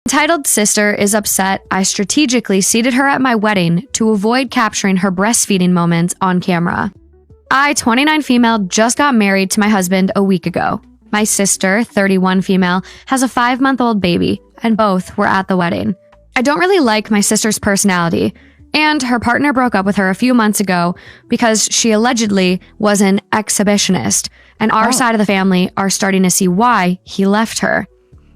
Entitled sister is upset I strategically seated her at my wedding to avoid capturing her breastfeeding moments on camera. I, 29 female, just got married to my husband a week ago. My sister, 31 female, has a 5-month-old baby, and both were at the wedding. I don't really like my sister's personality, and her partner broke up with her a few months ago because she allegedly was an exhibitionist, and our side of the family are starting to see why he left her.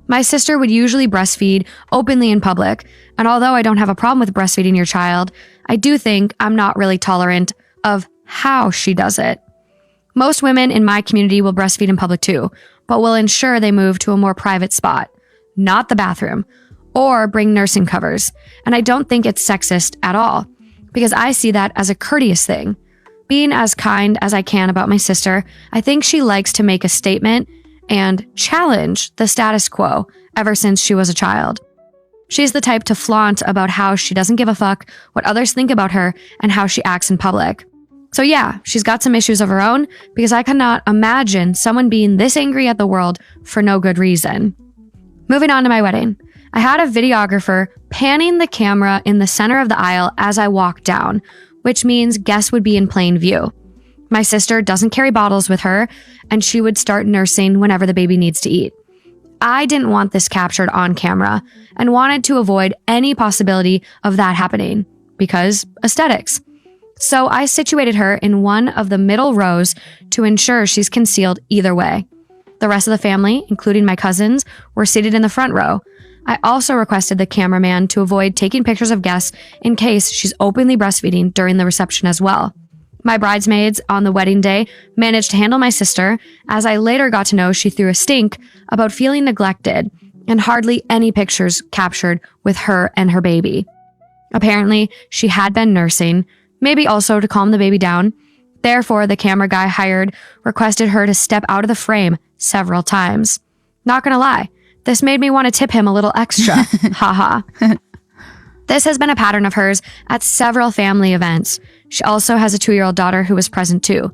My sister would usually breastfeed openly in public, and although I don't have a problem with breastfeeding your child, I do think I'm not really tolerant of how she does it. Most women in my community will breastfeed in public too, but will ensure they move to a more private spot, not the bathroom, or bring nursing covers. And I don't think it's sexist at all, because I see that as a courteous thing. Being as kind as I can about my sister, I think she likes to make a statement and challenge the status quo ever since she was a child. She's the type to flaunt about how she doesn't give a fuck what others think about her and how she acts in public. So yeah, she's got some issues of her own, because I cannot imagine someone being this angry at the world for no good reason. Moving on to my wedding. I had a videographer panning the camera in the center of the aisle as I walked down, which means guests would be in plain view. My sister doesn't carry bottles with her, and she would start nursing whenever the baby needs to eat. I didn't want this captured on camera and wanted to avoid any possibility of that happening because aesthetics. So I situated her in one of the middle rows to ensure she's concealed either way. The rest of the family, including my cousins, were seated in the front row. I also requested the cameraman to avoid taking pictures of guests in case she's openly breastfeeding during the reception as well. My bridesmaids on the wedding day managed to handle my sister, as I later got to know she threw a stink about feeling neglected and hardly any pictures captured with her and her baby. Apparently, she had been nursing, maybe also to calm the baby down. Therefore, the camera guy hired requested her to step out of the frame several times. Not gonna lie, this made me want to tip him a little extra. Haha. This has been a pattern of hers at several family events. She also has a 2-year-old daughter who was present too.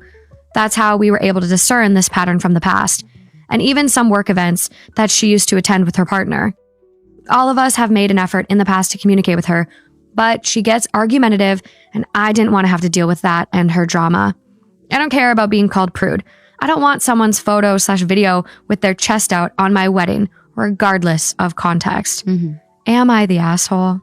That's how we were able to discern this pattern from the past, and even some work events that she used to attend with her partner. All of us have made an effort in the past to communicate with her, but she gets argumentative, and I didn't want to have to deal with that and her drama. I don't care about being called prude. I don't want someone's photo/video with their chest out on my wedding, regardless of context. Am I the asshole?